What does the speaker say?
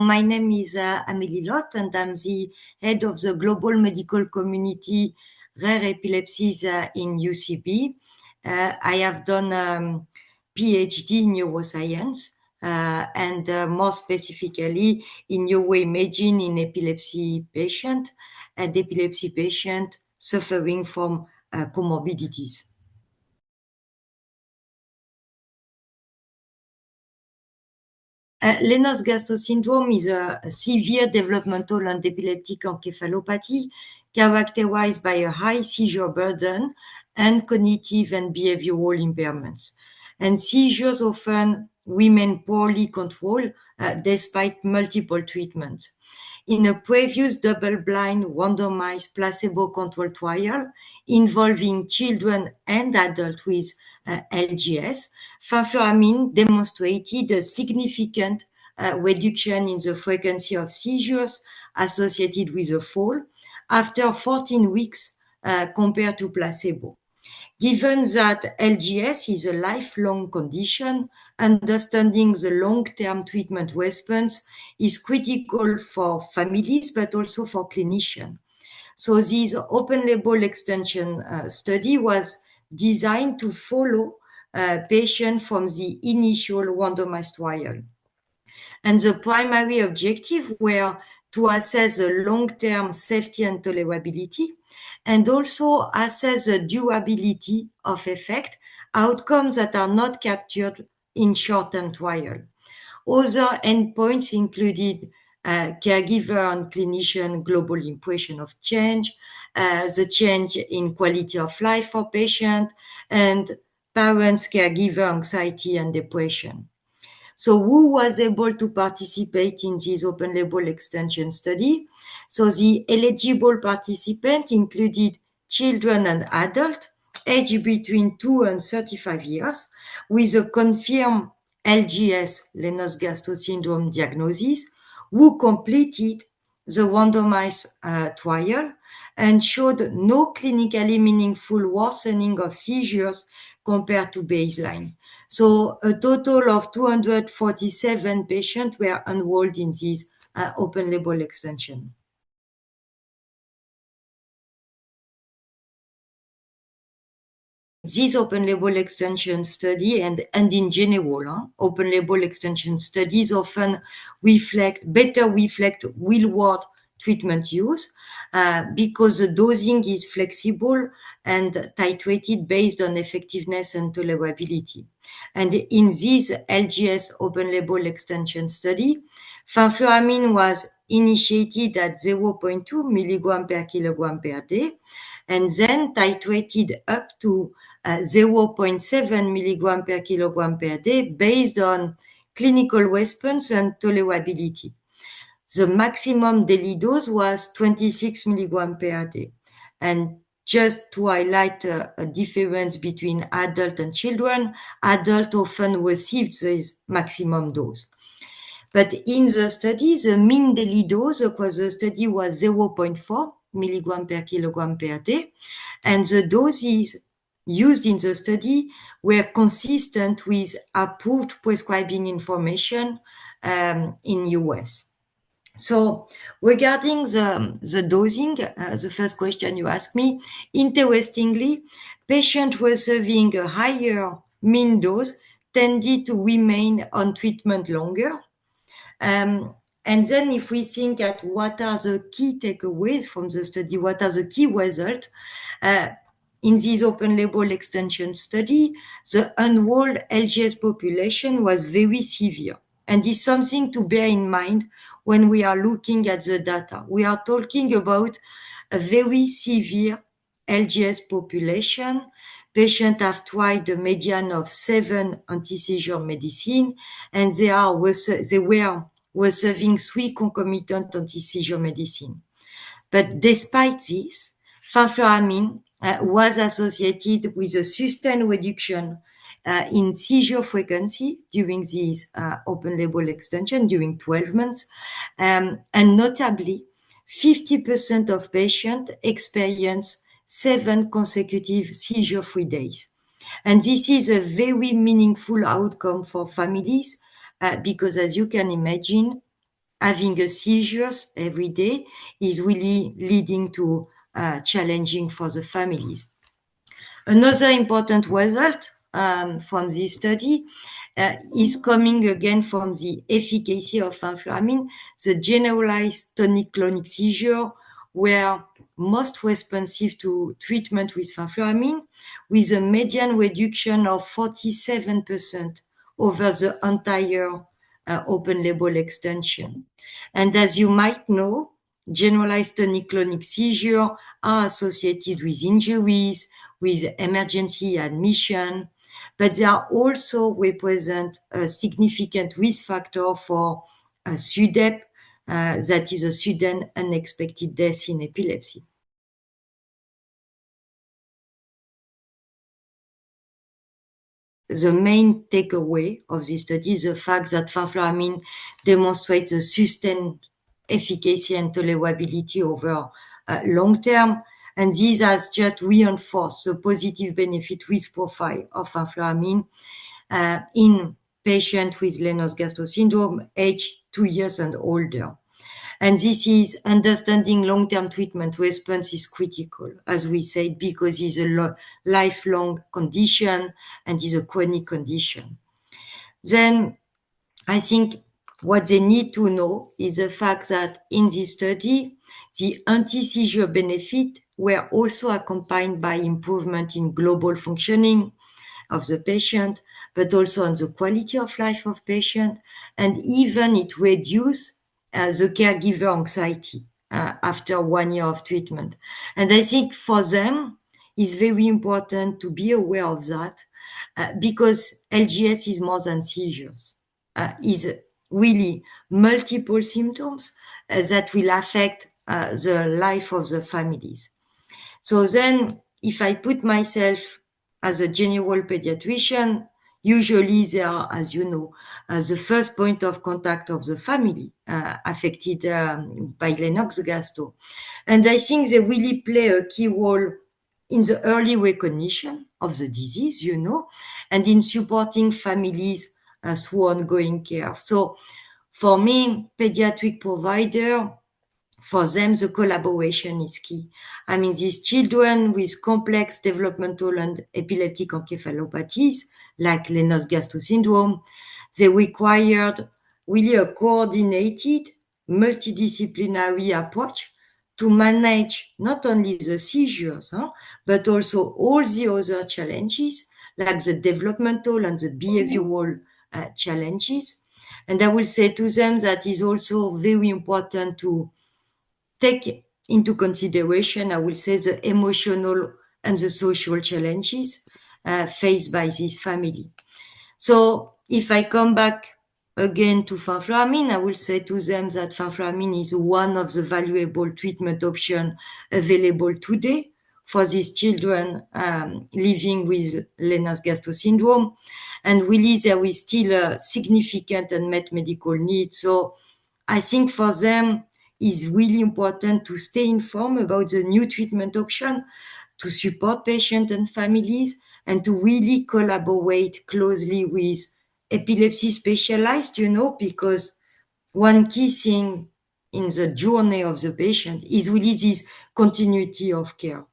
My name is Amélie Lotte, and I'm the head of the Global Medical Community Rare Epilepsies in UCB. I have done PhD in neuroscience, and more specifically in neuroimaging in epilepsy patient and epilepsy patient suffering from comorbidities. Lennox-Gastaut syndrome is a severe developmental and epileptic encephalopathy characterized by a high seizure burden and cognitive and behavioral impairments. And seizures often remain poorly controlled despite multiple treatments. In a previous double-blind randomized placebo-controlled trial involving children and adults with LGS, fenfluramine demonstrated a significant reduction in the frequency of seizures associated with a fall after 14 weeks compared to placebo. Given that LGS is a lifelong condition, understanding the long-term treatment response is critical for families, but also for clinicians. So this open-label extension study was designed to follow patients from the initial randomized trial. And the primary objective were to assess the long-term safety and tolerability, and also assess the durability of effect, outcomes that are not captured in short-term trial. Other endpoints included caregiver and clinician global impression of change, the change in quality of life for patient, and parents, caregiver anxiety and depression. So who was able to participate in this open label extension study? So the eligible participants included children and adults aged between 2 and 35 years with a confirmed LGS, Lennox-Gastaut syndrome diagnosis, who completed the randomized trial and showed no clinically meaningful worsening of seizures compared to baseline. So a total of 247 patients were enrolled in this open label extension. This open label extension study and in general, open label extension studies often better reflect real world treatment use because the dosing is flexible and titrated based on effectiveness and tolerability. And in this LGS open label extension study, fenfluramine was initiated at 0.2 milligram per kilogram per day and then titrated up to 0.7 milligram per kilogram per day based on clinical response and tolerability. The maximum daily dose was 26 milligram per day. And just to highlight a difference between adult and children, adult often received this maximum dose. But in the study, the mean daily dose across the study was 0.4 milligram per kilogram per day, and the doses used in the study were consistent with approved prescribing information in US. So regarding the dosing, the first question you asked me, interestingly, patients receiving a higher mean dose tended to remain on treatment longer. And then if we think at what are the key takeaways from the study, what are the key results, in this open label extension study, the enrolled LGS population was very severe. And it's something to bear in mind when we are looking at the data. We are talking about a very severe LGS population. Patients have tried a median of 7 anti-seizure medicine, and they were receiving 3 concomitant anti-seizure medicine. But despite this, fenfluramine was associated with a sustained reduction in seizure frequency during this open label extension during 12 months. And notably, 50% of patients experience 7 consecutive seizure-free days. And this is a very meaningful outcome for families because, as you can imagine, having a seizures every day is really leading to challenging for the families. Another important result from this study is coming again from the efficacy of fenfluramine. The generalized tonic-clonic seizure were most responsive to treatment with fenfluramine, with a median reduction of 47% over the entire open label extension. And as you might know, generalized tonic-clonic seizure are associated with injuries, with emergency admission, but they are also represent a significant risk factor for SUDEP, that is a sudden unexpected death in epilepsy. The main takeaway of this study is the fact that fenfluramine demonstrates a sustained efficacy and tolerability over long term, and this has just reinforced the positive benefit risk profile of fenfluramine in patients with Lennox-Gastaut syndrome, aged 2 years and older. And this is understanding long-term treatment response is critical, as we said, because it's a lifelong condition and is a chronic condition. Then I think what they need to know is the fact that in this study, the anti-seizure benefit were also accompanied by improvement in global functioning of the patient, but also on the quality of life of patient, and even it reduced the caregiver anxiety after 1 year of treatment. And I think for them, it's very important to be aware of that because LGS is more than seizures. Is really multiple symptoms that will affect the life of the families. So then, if I put myself as a general pediatrician, usually they are, as you know, the first point of contact of the family affected by Lennox-Gastaut. And I think they really play a key role in the early recognition of the disease, you know, and in supporting families through ongoing care. So for me, pediatric provider, for them, the collaboration is key. I mean, these children with complex developmental and epileptic encephalopathies, like Lennox-Gastaut syndrome, they required really a coordinated, multidisciplinary approach to manage not only the seizures, but also all the other challenges, like the developmental and the behavioral challenges. And I will say to them that is also very important to take into consideration, I will say, the emotional and the social challenges faced by this family. So if I come back again to fenfluramine, I will say to them that fenfluramine is one of the valuable treatment options available today for these children living with Lennox-Gastaut syndrome. And really, there is still a significant unmet medical need. So I think for them, it's really important to stay informed about the new treatment option, to support patients and families, and to really collaborate closely with epilepsy specialists, you know, because one key thing in the journey of the patient is really this continuity of care.